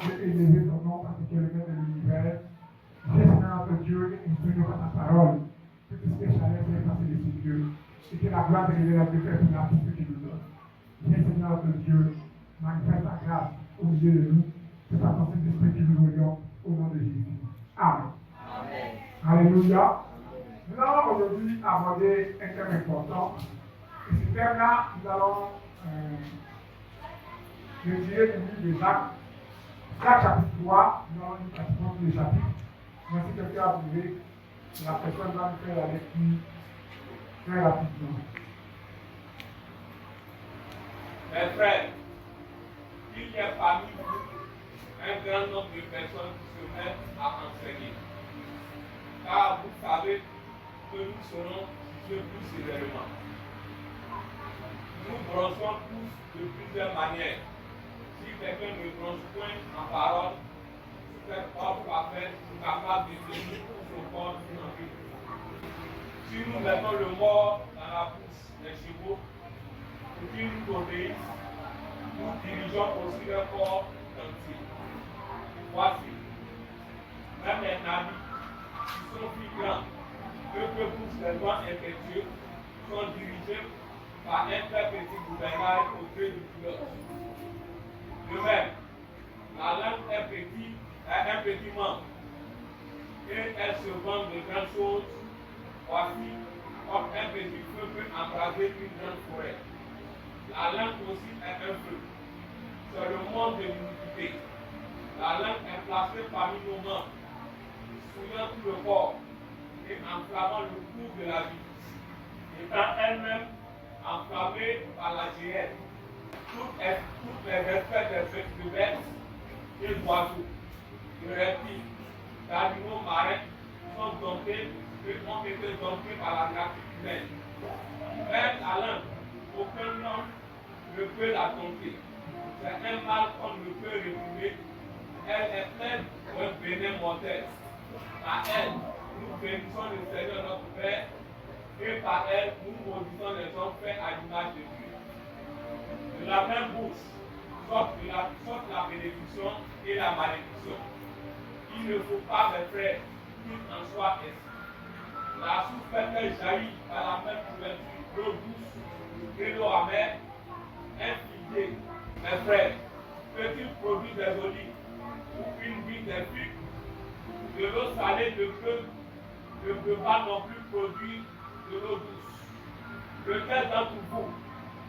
Dieu, élever ton nom parce que tu es le maître de l'univers. Viens, Seigneur notre Dieu, instruis-nous par ta parole. Que tout ce qui est chaleur soit effacé de ces dieux. Et que la gloire de l'évêque de Père pour la vie que tu nous donnes. Viens, Seigneur notre Dieu, manifeste ta grâce au milieu de nous. C'est par ton Saint-Esprit que nous voyons au nom de Jésus. Amen. Amen. Alléluia. Nous allons aujourd'hui aborder un thème important. Et ce thème-là, nous allons le tirer du livre de Jacques. Jacques chapitre 3, nous allons lire pratiquement tous les chapitres. Mais si quelqu'un a trouvé, la personne va nous faire la lecture très rapidement. Mes frères, il y a parmi vous un grand nombre de personnes qui se mettent à enseigner. Car vous savez que nous serons jugés plus sévèrement. Nous bronchons tous de plusieurs manières. Si quelqu'un ne bronche point en parole, cet homme parfait est capable de tenir tout son corps tranquille. Si nous mettons le mort dans la bouche des chevaux, pour qu'ils nous obéissent, nous dirigeons aussi leur corps entier. Voici, même les navires qui sont plus grands que poussent les doigts impétueux sont dirigés par un très petit gouvernail au gré du pilote. De même, la langue est un petit membre et elle se vend de grandes choses. Voici comme un petit feu peut embraser une grande forêt. La langue aussi est un feu. C'est le monde de l'iniquité. La langue est placée parmi nos membres, souillant tout le corps et enflammant le cours de la vie. Étant elle-même enflammée par la géhenne, toutes les espèces de bêtes et d'oiseaux, de reptiles, d'animaux marins sont domptés et ont été domptés par la nature humaine. Même la langue, aucun homme ne peut la dompter. C'est un mal qu'on ne peut réprimer. Elle est pleine d'un venin mortel. Par elle, nous bénissons le Seigneur notre Père, et par elle, nous maudissons les hommes faits à l'image de Dieu. De la même bouche sortent la bénédiction et la malédiction. Il ne faut pas, mes frères, qu'il en soit ainsi. La source fait jaillit par la même couverture, l'eau douce et l'eau amère. Infligez, mes frères, peut-il produire des olives ou une vigne des figues? De l'eau salée ne peut pas non plus produire de l'eau douce. Lequel d'entre vous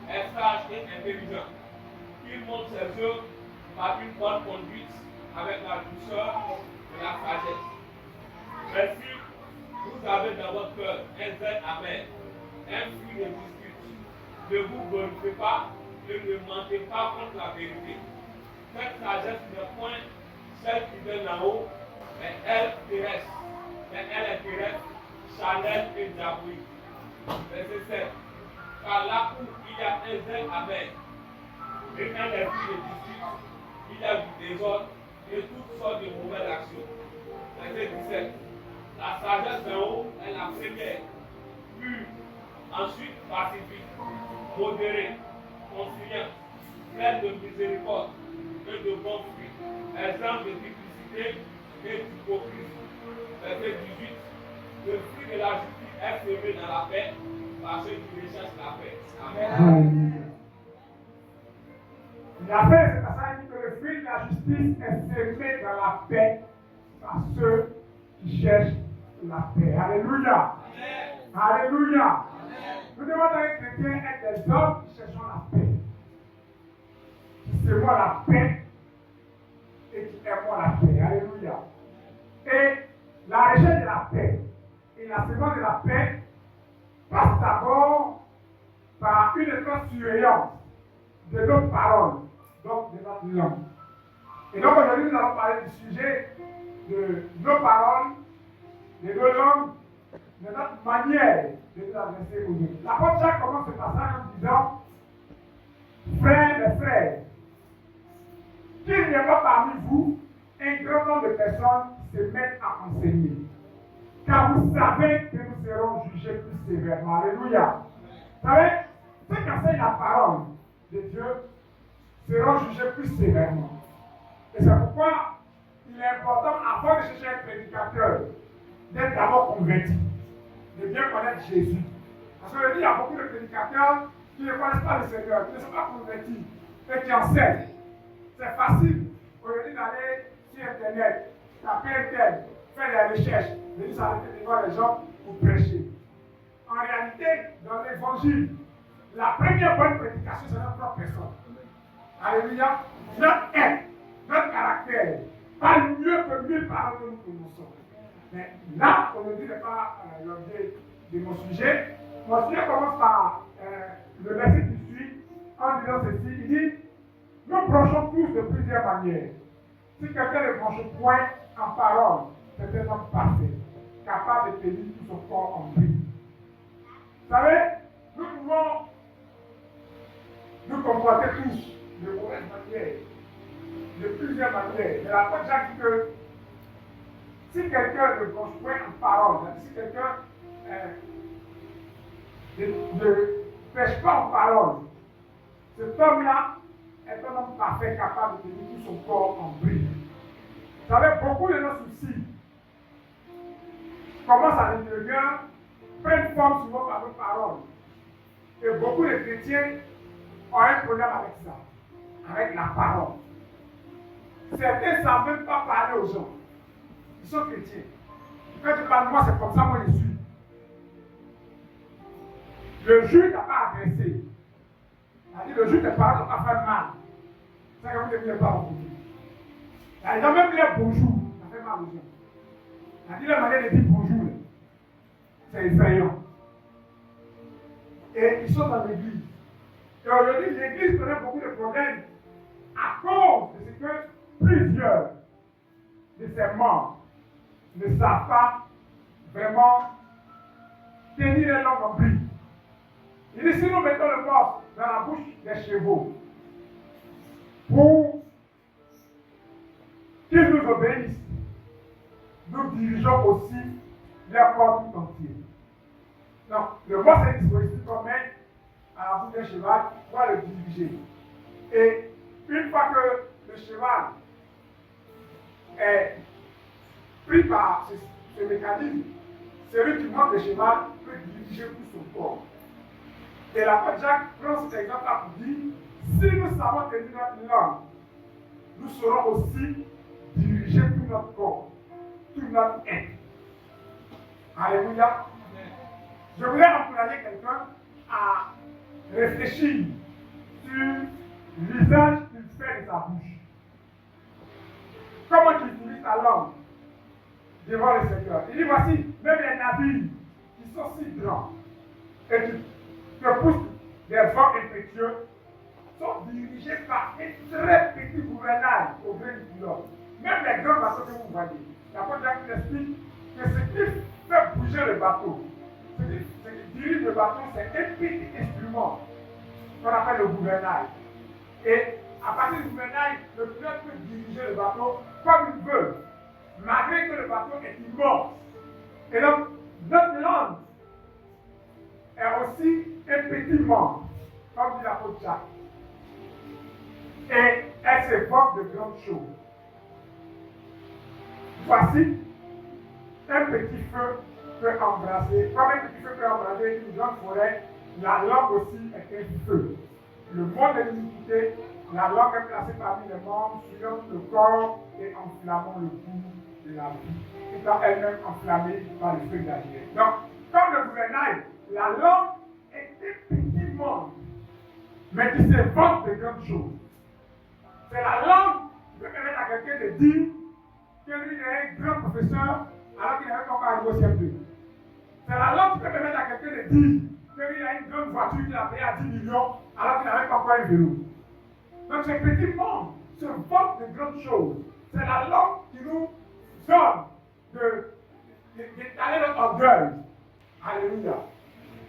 est sage et intelligent? Il montre ses œuvres par une bonne conduite avec la douceur et la sagesse. Mais si vous avez dans votre cœur un zèle amer, un fruit de dispute, ne vous glorifiez pas et ne mentez pas contre la vérité. Cette sagesse n'est point celle qui vient d'en haut, mais elle terrestre. Mais elle est terrestre, charnelle et diabolique. Verset 7. Car là où il y a un zèle amer et un esprit de dispute, il y a du désordre et toutes sortes de mauvaises actions. Verset 17. La sagesse d'en haut est la première, pure, ensuite pacifique, modérée, conciliante, pleine de miséricorde et de bons fruits, exemple de duplicité et d'hypocrisie. Verset 18. Le fruit de la justice est semé dans la paix par ceux qui recherchent la paix. Amen. La paix, c'est à ça que le fruit de la justice est semé dans la paix par ceux qui cherchent la paix. Alléluia. Amen. Alléluia. Amen. Nous devons être chrétiens, être des hommes qui cherchent la paix. Qui semons la paix et qui aimons la paix. Alléluia. Et la recherche de la paix et la seconde de la paix passe d'abord par une étroite surveillance de nos paroles, donc de notre langue. Et donc aujourd'hui, nous allons parler du sujet de nos paroles, de nos langues, de notre manière de nous adresser aux autres. L'apôtre Jacques commence ce passage en disant: frères et frères, qu'il n'y ait pas parmi vous un grand nombre de personnes qui se mettent à enseigner. Car vous savez que nous serons jugés plus sévèrement. Alléluia. Vous savez, ceux qui enseignent la parole de Dieu seront jugés plus sévèrement. Et c'est pourquoi il est important, avant de chercher un prédicateur, d'être d'abord converti, de bien connaître Jésus. Parce que il y a beaucoup de prédicateurs qui ne connaissent pas le Seigneur, qui ne sont pas convertis et qui enseignent. C'est facile aujourd'hui d'aller sur Internet, taper un tel, faire des recherches, venir s'arrêter devant les gens pour prêcher. En réalité, dans l'évangile, la première bonne prédication, c'est notre propre personne. Alléluia. Notre être, notre caractère, pas mieux que 1000 paroles que nous prononçons. Mais là, aujourd'hui n'est pas l'objet de mon sujet. Mon sujet commence par le verset qui suit, en disant ceci. Il dit, nous branchons tous de plusieurs manières. Si quelqu'un ne branche point en parole, c'est un homme parfait, capable de tenir tout son corps en vie. Vous savez, nous pouvons nous comporter tous de mauvaises manières, de plusieurs manières. Mais la fois Jacques dit que si quelqu'un ne branche point en parole, si quelqu'un ne pêche pas en parole, cet homme-là est un homme parfait, capable de tenir tout son corps en bride. Vous savez, beaucoup de nos soucis commencent à l'intérieur, prennent forme souvent par nos paroles. Et beaucoup de chrétiens ont un problème avec ça, avec la parole. Certains ne savent même pas parler aux gens. Ils sont chrétiens. Quand tu parles de moi, c'est comme ça, moi je suis. Le juge n'a pas agressé. C'est-à-dire, le juge ne parle pas faire mal. Ça, quand vous ne voulez pas aujourd'hui. Ils ont même les bonjour, ça fait mal aux gens. C'est-à-dire, la manière de dire bonjour, c'est effrayant. Et ils sont dans l'église. Et aujourd'hui, l'église connaît beaucoup de problèmes à cause de ce que plusieurs de ses membres ne savent pas vraiment tenir les langues en bride. Il dit, si nous mettons le morse dans la bouche des chevaux pour qu'ils nous obéissent, nous dirigeons aussi leur corps tout entier. Donc, le morse est dispositif qu'on met à la bouche d'un cheval pour le diriger. Et une fois que le cheval est pris par ce mécanisme, celui qui monte le cheval peut diriger tout son corps. Et l'apôtre Jacques prend cet exemple-là pour dire, si nous savons tenir notre langue, nous saurons aussi diriger tout notre corps, tout notre être. Alléluia. Je voulais encourager quelqu'un à réfléchir sur l'usage qu'il fait de sa bouche. Comment tu utilises ta langue devant le Seigneur. Il dit, voici, même les navires qui sont si grands et qui te poussent des vents impétueux sont dirigés par un très petit gouvernail au gré du pilote. Même les grands bateaux que vous voyez. L'apôtre Jacques explique que ce qui fait bouger le bateau, ce qui dirige le bateau, c'est un petit instrument qu'on appelle le gouvernail. Et à partir du gouvernail, le pilote peut diriger le bateau comme il veut, malgré que le bateau est immense. Et donc, notre langue est aussi un petit membre, comme dit l'apôtre Jacques. Et elle s'évoque de grandes choses. Voici, un petit feu peut embraser, comme un petit feu peut embraser une grande forêt, la langue aussi est un feu. Le mot de l'iniquité, la langue est placée parmi les membres, suivant le corps et enflammant le goût de la vie, étant elle-même enflammée par le feu de la chair. Donc, comme le gouvernail, la langue est un petit membre, mais qui s'évoque de grandes choses. C'est la langue qui peut permettre à quelqu'un de dire qu'il est un grand professeur alors qu'il n'avait pas encore arrivé au CM2. C'est la langue qui peut permettre à quelqu'un de dire qu'il a une grande voiture qu'il a payée à 10 millions alors qu'il n'avait pas encore un vélo. Donc ce petit monde se vante de grandes choses. C'est la langue qui nous donne d'étaler notre orgueil. Alléluia.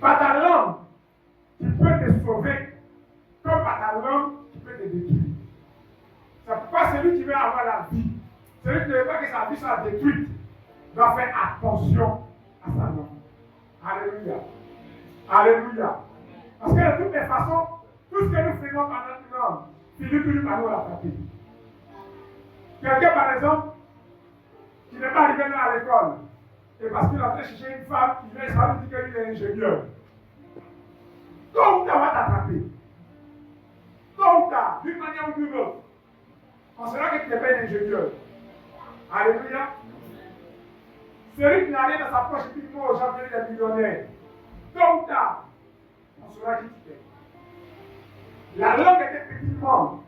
Par ta langue qui peut te sauver, comme par ta langue qui peut te détruire. C'est pourquoi celui qui veut avoir la vie, celui qui ne veut pas que sa vie soit détruite, doit faire attention à sa langue. Alléluia. Alléluia. Parce que de toutes les façons, tout ce que nous faisons par notre langue finit plus par nous l'attraper. Quelqu'un, par exemple, qui n'est pas arrivé à l'école, et parce qu'il est en train de chercher une femme, il vient ça lui dire qu'il est ingénieur. Tôt ou tard, on va t'attraper. Tôt ou tard, d'une manière ou d'une autre, on saura que tu n'es pas un ingénieur. Alléluia. Celui qui n'a rien dans sa poche et qui dit aux gens qu'il est millionnaire. Tôt ou tard, on saura qui tu es. La langue est un petit monde,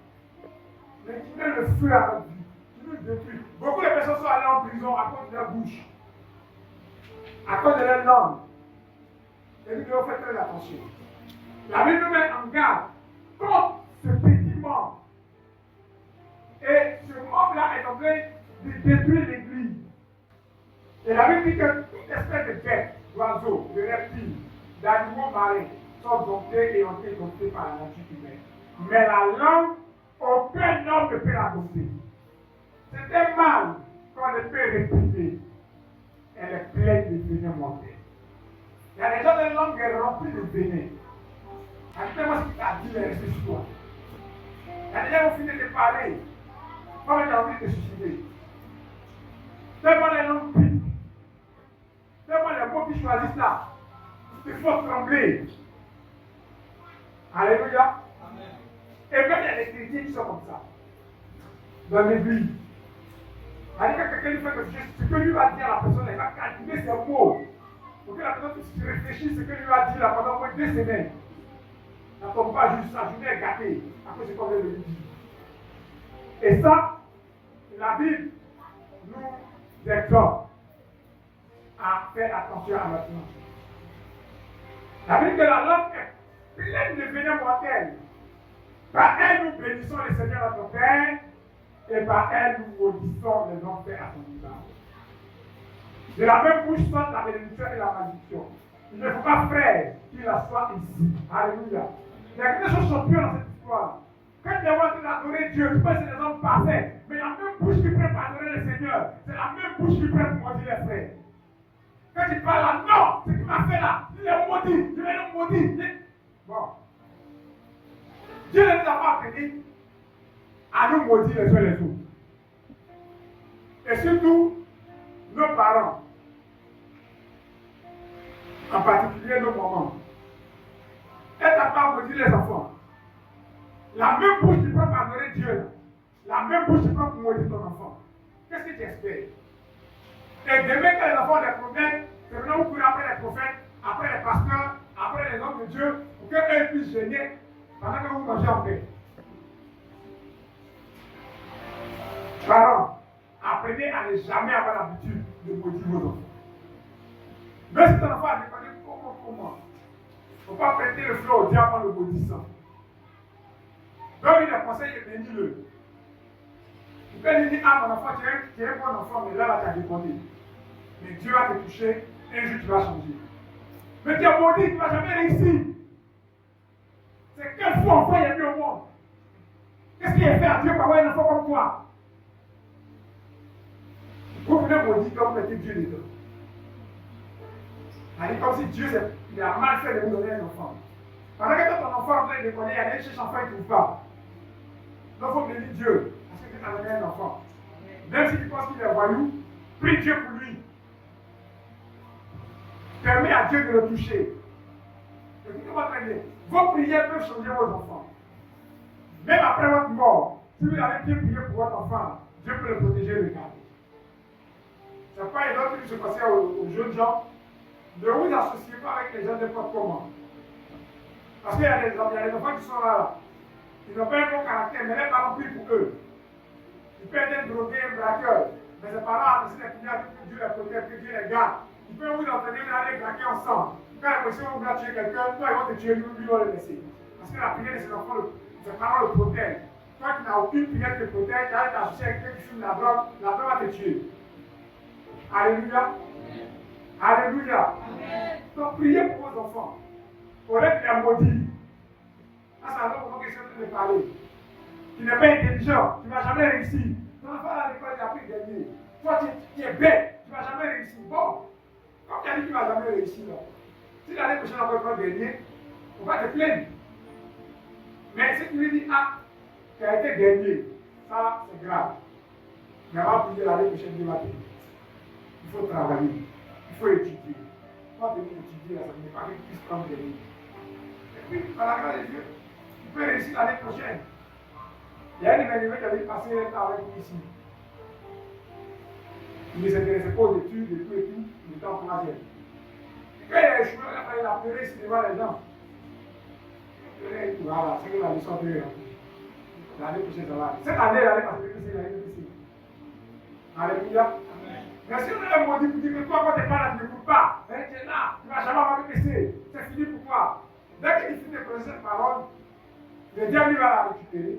mais qui met le feu à notre vie, qui nous détruit. Beaucoup de personnes sont allées en prison à cause de leur bouche, à cause de leur langue. Et nous devons faire très attention. La Bible nous met en garde contre ce petit monde. Et ce monde-là est en train de détruire l'Église. Et la Bible dit que toute espèce de bêtes, d'oiseaux, de reptiles, d'animaux marins sont domptés et ont été domptés par la nature humaine. Mais la langue, aucun homme ne peut la dompter. C'est un mal qu'on ne peut réprimer. Elle est pleine de venin mortel. Il y a des gens de langue remplie de venin. Attends-moi ce qu'il t'a dit, les restés sur toi. Il y a des gens qui ont fini de parler. Comme tu as envie de te suicider. Tellement les langues piquent. Tellement les mots qui choisissent là. Il faut trembler. Alléluia. Et même il y a des chrétiens qui sont comme ça. Dans l'église. C'est-à-dire que quelqu'un lui fait quelque chose, ce que lui va dire à la personne, il va calculer ses mots. Pour que la personne puisse réfléchir ce que lui va dire là pendant au moins 2 semaines. Ça ne tombe pas juste, sa journée est gâtée. Après, c'est comme le dit. Et ça, la Bible nous exhorte à faire attention à notre langue. La Bible de la langue est pleine de venin mortel. Par elle, nous bénissons le Seigneur notre Père, et par elle, nous maudissons les enfers à son visage. De la même bouche sortent la bénédiction et la malédiction. Il ne faut pas, frère, qu'il la soit ici. Alléluia. Il y a quelque chose de champion dans cette histoire. Quand tu es en train d'adorer Dieu, tu penses que c'est des hommes parfaits. Mais la même bouche qui prête pour adorer le Seigneur, c'est la même bouche qui prête pour maudire les frères. Quand tu parles là, non, ce qu'il m'a fait là, il est maudit, il est maudit. Bon. Dieu ne nous a pas appris à nous maudire les uns les autres. Et surtout, nos parents, en particulier nos mamans, elles n'ont pas maudit les enfants. La même bouche qui prend pour adorer Dieu, la même bouche qui prend pour maudire ton enfant. Qu'est-ce que tu espères? Et demain, quand les enfants ont des problèmes, c'est maintenant vous courez après les prophètes, après les pasteurs, après les hommes de Dieu, pour qu'eux puissent gêner pendant que vous mangez en paix. Parents, apprenez à ne jamais avoir l'habitude de maudire vos enfants. Même si ton enfant a déconné, comment? Il ne faut pas prêter le feu au diable en le maudissant. Donne-lui des conseils et bénis-le. Tu peux lui dire, ah mon enfant, tu es un bon enfant, mais là, tu as déconné. Mais Dieu va te toucher, un jour tu vas changer. Mais tu es maudit, tu ne vas jamais réussir. C'est quel fou enfant il y a eu au monde? Qu'est-ce qu'il a fait à Dieu pour avoir un enfant comme toi? Vous venez maudire quand vous mettez Dieu dedans. C'est comme si Dieu il a mal fait de vous donner un enfant. Pendant que ton enfant est en train de déconner, il y a des chercheurs enfants qui ne trouvent pas. Donc il faut bénir Dieu, parce que Dieu t'a donné un enfant. Même si tu penses qu'il est voyou, prie Dieu pour lui. Permets à Dieu de le toucher. Écoutez-moi très bien. Vos prières peuvent changer vos enfants. Même après votre mort, si vous avez bien prié pour votre enfant, Dieu peut le protéger et le garder. C'est pas une autre qui se passait aux jeunes gens. Ne vous associez pas avec les gens n'importe comment. Parce qu'il y a des enfants qui sont là. Ils n'ont pas un bon caractère, mais les parents prient pour eux. Ils peuvent être drogués, un braqueur. Mais ses parents ont décidé de prier que Dieu les protège, que Dieu les garde. Ils peuvent vous entraîner d'aller braquer ensemble. Quand la question vous va tuer quelqu'un, toi ils vont te tuer, lui va le laisser. Parce que la prière de ses enfants, ses parents le protègent. Toi qui n'as aucune prière qui te protège, tu arrêtes d'associer avec quelqu'un qui fume la drogue va te tuer. Alléluia. Alléluia. Donc priez pour vos enfants. Pour être les maudits. Ça, c'est alors comment question de parler. Tu n'es pas intelligent, tu ne vas jamais réussir. Ton enfant à l'école, il a pris gagner. Toi, tu es bête, tu ne vas jamais réussir. Bon, comme tu as dit que tu ne vas jamais réussir, si l'année prochaine on va pas gagner, on va te plaindre. Mais si tu lui dis, ah, tu as été gagné, ça c'est grave. Mais avant de dire l'année prochaine, Dieu va te dire. Il faut travailler, il faut étudier. Il faut venir étudier, ça ne veut pas qu'il puisse prendre des livres. Et puis, par la grâce de Dieu, tu peux réussir l'année prochaine. Il y a un événement qui avait passé un temps avec nous ici. Il ne s'intéressait pas aux études et tout, il était en troisième. Et quand il a échoué, il a pleuré ici devant les gens. Voilà, c'est que la leçon de l'année prochaine, ça va aller. Cette année, l'année passée, c'est l'année difficile. Alléluia. Mais si on a un maudit pour dire que toi, quand tu n'es pas là, tu n'écoutes pas, tu es là, tu ne vas jamais avoir de PC, c'est fini pour toi. Dès qu'il finit de prononcer cette parole, le diable va la récupérer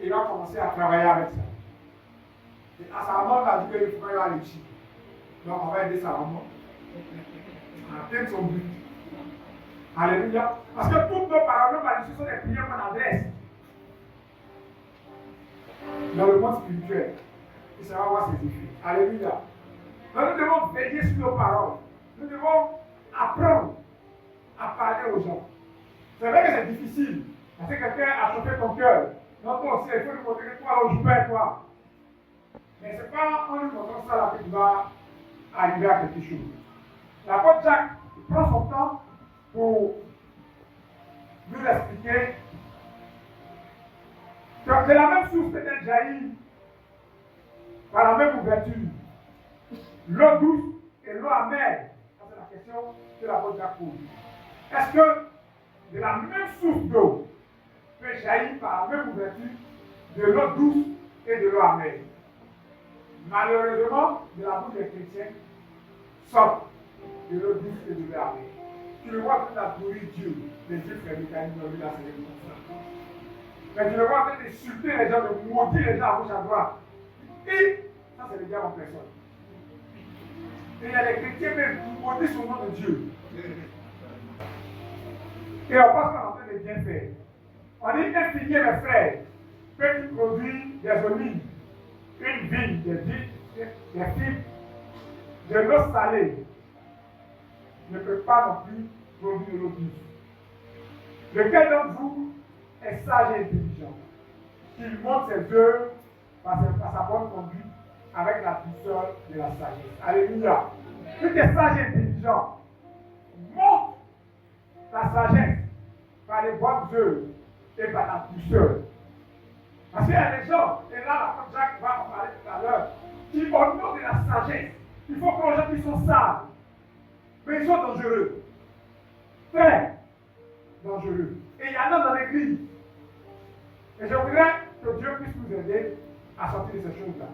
et il va commencer à travailler avec ça. Et à sa mort, il a dit qu'il faut qu'il va réussir. Donc on va aider sa maman à atteindre son but. Alléluia. Parce que toutes nos paroles, ce sont des prières qu'on adresse dans le monde spirituel. Et ça va avoir ses effets. Alléluia. Donc nous devons veiller sur nos paroles. Nous devons apprendre à parler aux gens. C'est vrai que c'est difficile. Parce que quelqu'un a chauffé ton cœur. Donc toi aussi, il faut lui montrer que toi, on joue pas avec toi. Mais ce n'est pas en lui montrant ça là que tu vas arriver à quelque chose. L'apôtre Jacques prend son temps pour nous expliquer que c'est la même source peut-être jaillit par la même ouverture. L'eau douce et l'eau amère. C'est la question que l'apôtre Jacques pose. Est-ce que de la même source d'eau peut jaillir par la même ouverture de l'eau douce et de l'eau amère? Malheureusement, de la bouche des chrétiens sort de l'eau douce et de l'eau amère. Tu le vois quand tu as nourri Dieu, les yeux fermés, quand il nous a c'est comme ça. Mais tu le vois en train d'insulter les gens, de maudire les gens à gauche à droite. Et ça, c'est le diable en personne. Et il y a des chrétiens même qui maudissent au nom de Dieu. Et on pense qu'on est en train de bien faire. On dit un figuier, mes frères, peut produire des olives, une vigne, des figues, de l'eau salée, ne peut pas non plus produire de l'eau douce. Lequel d'entre vous est sage et intelligent, qu'il montre ses œuvres par sa bonne conduite avec la douceur de la sagesse. Alléluia. Si tu es sage et intelligent, montre ta sagesse par les bonnes œuvres et par la douceur. Parce qu'il y a des gens, et là, comme Jacques va en parler tout à l'heure, qui au nom de la sagesse, il faut que les gens qui sont sages, mais ils sont dangereux. Très dangereux. Et il y en a dans l'église. Et je voudrais que Dieu puisse nous aider à sortir de ces choses-là.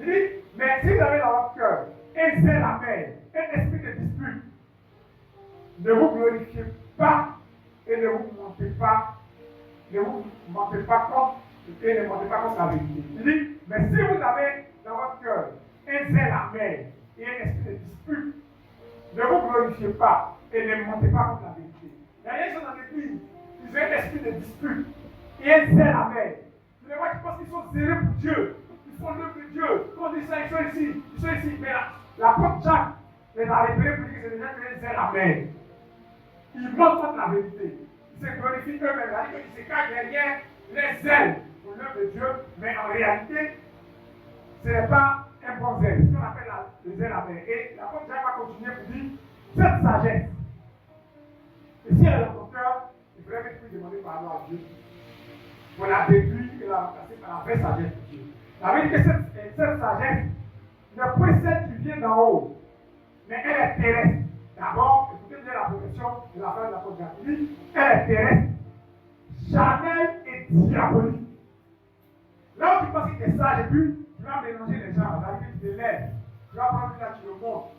Il dit, mais si vous avez dans votre cœur un zèle amer, un esprit de dispute, ne vous glorifiez pas et ne vous mentez pas contre et ne mentez pas contre la vérité. Il dit, mais si vous avez dans votre cœur un zèle amer et un esprit de dispute, ne vous glorifiez pas et ne mentez pas contre la vérité. Il y a des gens dans l'église, ils ont un esprit de dispute et un zèle amer. Tu les vois qui pensent qu'ils sont zélés pour Dieu. Ils font l'œuvre de Dieu. Quand on dit ça, ils sont ici. Mais l'apôtre Jacques les a révélés pour dire que c'est des gens qui ont un zèle amer. Ils mentent contre la vérité. Ils se glorifient eux-mêmes. Ils se cachent derrière les zèles pour l'œuvre de Dieu. Mais en réalité, ce n'est pas un bon zèle. C'est ce qu'on appelle le zèle amer. Et l'apôtre Jacques va continuer pour dire cette sagesse. Et si elle est dans ton cœur, il faudrait que tu puisses demander pardon à Dieu pour la détruire et la remplacer par la vraie sagesse de Dieu. Ça veut dire que cette sagesse ne précède qui vient d'en haut, mais elle est terrestre. D'abord, écoutez bien la progression de la fin de l'apôtre Jacques. Elle est terrestre, charnelle et diabolique. Là où tu penses que tu es sage et puis tu vas mélanger les gens, ça veut dire que tu te lèves, tu vas prendre là, tu le montes.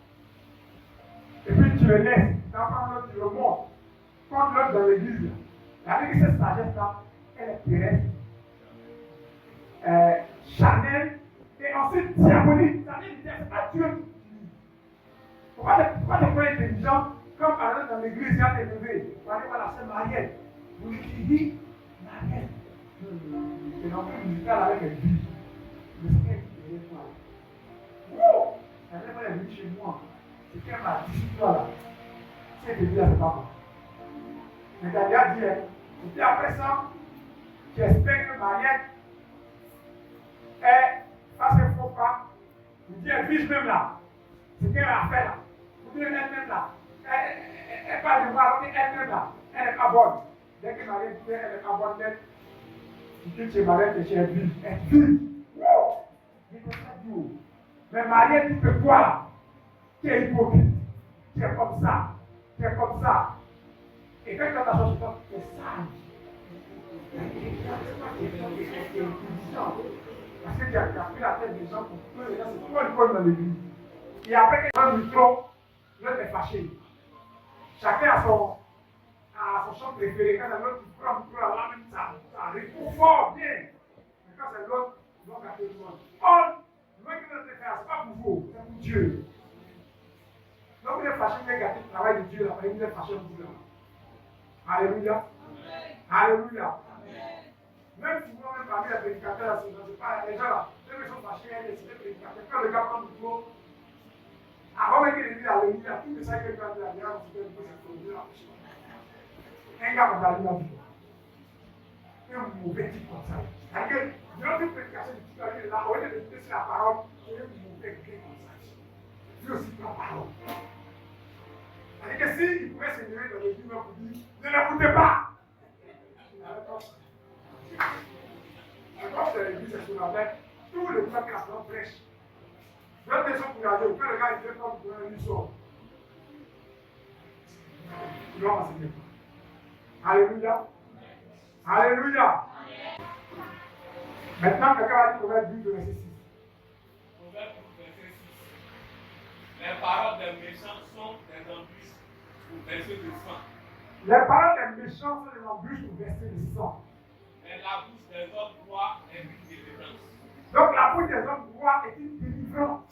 Et puis tu le laisses, tu vas prendre l'autre, tu le montes. Contre l'autre dans l'église. Avec cette sagesse-là, elle est terrestre, charnelle et ensuite diabolique. Ça veut dire que c'est pas Dieu qui utilise. Pourquoi tu crois intelligent comme par exemple dans l'église, il y a des levés. Vous allez voir la sœur Marielle. Vous lui dites, Marielle. C'est l'enfant musical avec les billes. Le Seigneur qui est toi. Oh! Elle est venue chez moi. C'est qu'elle m'a dit, toi là. Si elle te dit là, c'est pas moi. Mais t'as déjà dit, et puis après ça, j'espère que Mariette fasse un faux fiche même là. Ce qu'elle a fait là. Vous dites elle-même là. Elle parle de moi, elle-même là. Elle est pas bonne. Dès que Marie dit elle est pas bonne, tu dis chez Marie que chez elle. Elle vit. Mais Marie dit que toi là, tu es hypocrite. Tu es comme ça. Tu es comme ça. Et quand tu as changé, tu es sage. Parce que tu as pris la tête des gens pour que les gens se trouvent dans l'église. Et après que le micro, l'autre est fâché. Chacun a son chant préféré. Quand c'est l'autre qui prend le micro, là, même ça arrive fort, bien. Mais quand c'est l'autre, ils vont gâter tout le monde. Or, le mec qui doit te faire, ce n'est pas pour vous, c'est pour Dieu. Donc vous êtes fâché, vous êtes gâté le travail de Dieu, là, et vous êtes fâché pour Dieu. Alléluia. Alléluia. Même si vous même parmi les prédicateurs, les gens là, ceux qui sont fâchés, ils décident de prédicateur. Quand le gars prend le micro, avant même qu'il dise Alléluia, tout le ça que quand il a dit, on se fait une chose, un gars m'a dit la vie. Un mauvais type comme ça. C'est-à-dire que notre prédication du type là, au lieu de dire sur la parole, c'est un mauvais gars comme ça. Dieu aussi la parole. C'est-à-dire que s'il pouvait se lever dans l'église pour dire, ne l'écoutez pas. Quand c'est l'église, c'est sur la tête, tout le monde qui a son prêche. Deux personnes pour regarder, quand le gars il fait comme pour un sort. Il va m'enseigner. Alléluia. Alléluia. Maintenant, quelqu'un va dire Proverbe 12, verset 6. Proverbe 12, verset 6. Les paroles des méchants sont des embûches pour verser du sang. Les paroles des méchants sont des embûches pour verser du sang. Mais la bouche des hommes droits est une délivrance. Donc la bouche des hommes droits est une délivrance.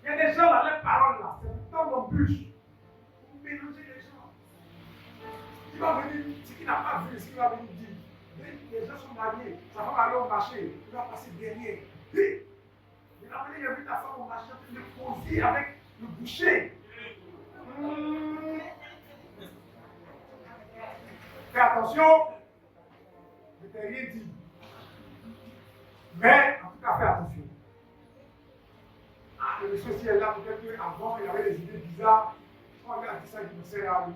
Il y a des gens dans les paroles là, c'est pourtant l'embûche. Vous mélangez les gens. Il va venir, ce qu'il n'a pas vu, ce qu'il va venir dire. Les gens sont mariés, sa femme aller au marché, il va passer derrière. Il va venir, il a vu ta femme au marché, il est posé avec le boucher. Fais attention, je t'ai rien dit. Mais en tout cas, fais attention. Le monsieur si est là, peut-être qu'avant, il avait des idées bizarres. On regarde ça qui me sert à lui.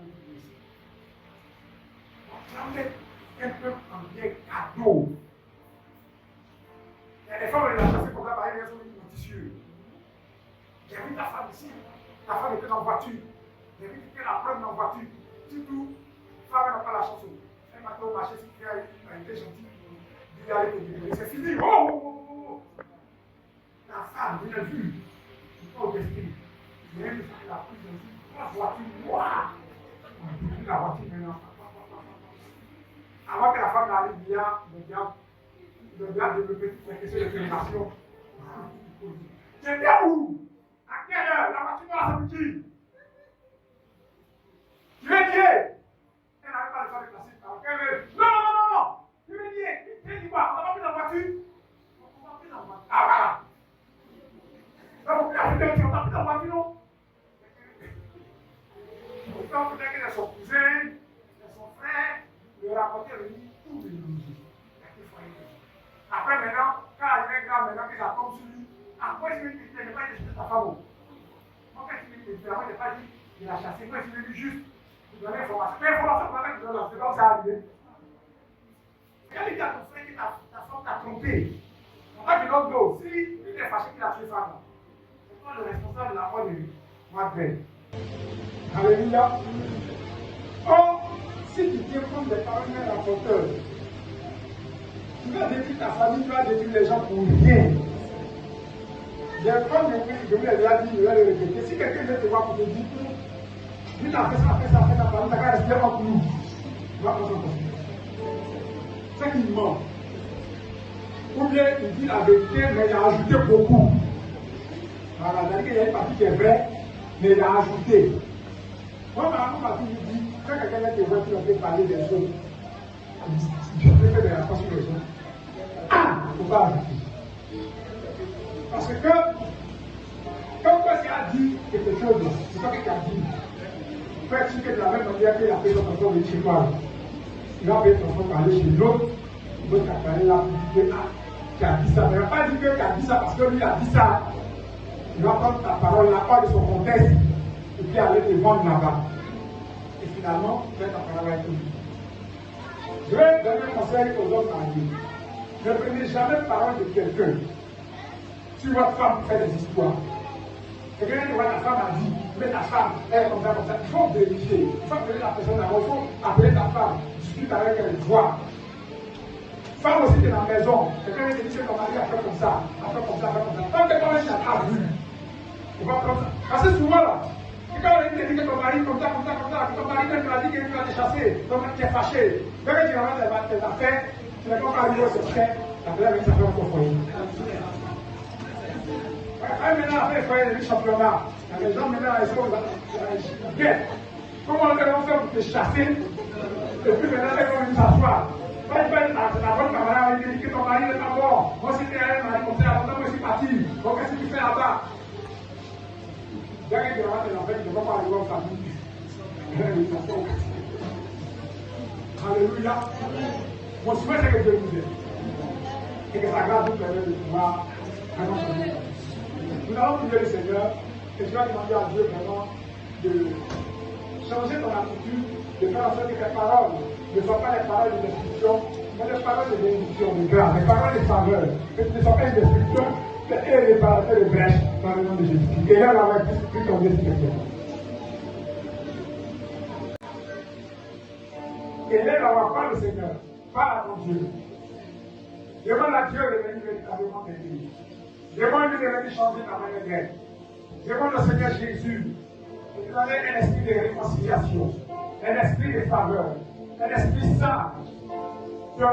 On va mettre un peu en bien cadeau. Il y a des femmes, on les a chassées comme ça, par exemple, elles sont noticieux. J'ai vu ta femme ici. Ta femme était en voiture. J'ai vu que la preuve dans la voiture. Surtout, femme n'a pas la chanson. Elle m'a au marché, si elle était gentille. Il allait te délivrer. C'est fini. Oh! La femme, vous l'avez vu. Au destin. Il y a une femme qui a pris la voiture noire. On détruit la voiture maintenant. Avant que la femme n'arrive bien, le diable développé toutes les questions de fédération. C'est bien où? À quelle heure? La voiture noire, ça vous dit? Tu veux dire? Elle n'avait pas le temps de classer. Non! Tu veux dire? Tu veux dire quoi? On n'a pas pris la voiture? On n'a pas pris la voiture. Ah voilà! Donc, la fidélité, on n'a pris la voiture, non? Pourtant, peut-être que son cousin, son frère, le rapporteur venir tout mélanger. Après, maintenant, quand elle est grave, maintenant que ça tombe sur lui, après, je lui dis, je n'ai pas dit ta femme. Moi, quand je lui dis, je n'ai pas dit, il l'a chassé. Moi, je lui dis juste, je donne l'information. Mais l'information, c'est comme ça arrivé. Quand il dit à ton frère que ta femme t'a trompé, on va dire l'autre dos. Si il est fâché qu'il a tué femme, c'est toi le responsable de la mort de lui. Moi, je Alléluia. Or, si tu tiens compte des paroles d'un rapporteur, tu vas détruire ta famille, tu vas détruire les gens pour rien. Comme je vous l'ai déjà dit, je vais le répéter. Si quelqu'un vient te voir pour te dire que tu as fait ça, ta famille, tu as resté entre nous, tu vas prendre son temps. C'est qu'il ment. Ou bien il dit la vérité, mais il a ajouté beaucoup. Voilà, c'est-à-dire qu'il y a une partie qui est vraie, mais il a ajouté. Moi, par exemple, ma fille me dit, quand quelqu'un vient te voir, tu vas peut parler des choses. Tu peux faire des rapports sur les choses. Ah, il ne faut pas ajouter. Parce que, quand tu as dit quelque chose, c'est pas que tu as dit. Tu peux être sûr que de la même manière que la personne encore venir chez toi. Il va peut-être encore parler chez l'autre. L'autre a parlé là pour dire que tu as dit ça. Mais il n'a pas dit que tu as dit ça parce que lui a dit ça. il va prendre ta parole, la part de son contexte, et puis aller te vendre là-bas. Et finalement, faire ta parole avec lui. Je vais donner un conseil aux hommes mariés. Ne prenez jamais parole de quelqu'un sur votre femme qui fait des histoires. Quelqu'un qui voit ta femme a dit, mais ta femme, elle est comme ça, comme ça. Il faut vérifier. Il faut appeler la personne d'abord. Il faut appeler ta femme. Discute avec elle, voir. Femme aussi, tu es dans la maison. Quelqu'un qui dit que ton mari a fait comme ça, a fait comme ça, a fait comme ça. Tant que toi-même, tu n'as pas vu. On va prendre ça. Parce que souvent, là, quand on te dit que ton mari comme ça, comme ça, comme ça, que ton mari même te l'a dit qu'il va te chasser, donc tu es fâché. Dès que tu ramènes tes affaires, tu n'es pas arrivé au secret, la belle avec sa femme au foyer. Maintenant, après, il faut aller au championnat. Les gens, maintenant, ils sont bien. Comment on fait pour te chasser? Et puis maintenant, ils vont venir s'asseoir. Pas de peine, la bonne camarade, il dit que ton mari n'est pas mort. Moi, si tu es un mari comme ça, moi, je suis parti. Donc, qu'est-ce que tu fais là-bas? Dès que tu rentres dans la fête, tu ne vas pas arriver en famille. Alléluia. Mon souhait, c'est que Dieu nous aide. Et que sa grâce nous permette de pouvoir vraiment changer. Nous allons prier le Seigneur et tu vas demander à Dieu vraiment de changer ton attitude, de faire en sorte que tes paroles ne soient pas les paroles de destruction, mais les paroles de bénédiction, de grâce, les paroles de faveur, que ce ne soient pas une destruction, et les paroles de brèche dans le nom de Jésus. Et là, on va plus tomber sur quelqu'un. Et là, on va parler au Seigneur, parle à ton Dieu. Demande à Dieu de venir véritablement t'aider. Demande-lui de venir changer ta manière d'être. Demande au Seigneur Jésus de te donner un esprit de réconciliation, un esprit de faveur, un esprit saint. Que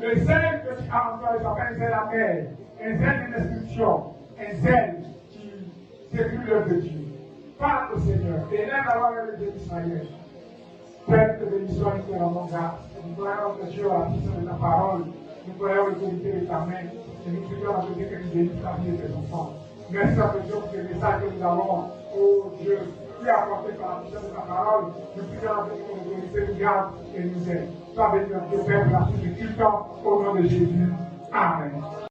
le zèle que tu as en toi s'appelle un zèle amer, un zèle de destruction, un zèle qui détruit l'œuvre de Dieu. Parle au Seigneur et lève la voix vers le Dieu d'Israël. Père de bénédiction et de mon gars. Nous croyons que Dieu a la puissance de ta parole. Nous croyons l'autorité de ta main. Et nous prions à Dieu que tu bénisses la vie de tes enfants. Merci à Dieu pour ce message que nous avons. Oh Dieu, qui a apporté par la puissance de ta parole. Nous prions à Dieu que l'autorité nous garde et nous aide. Sois béni, Dieu Père, pour la suite de tout le temps. Au nom de Jésus. Amen.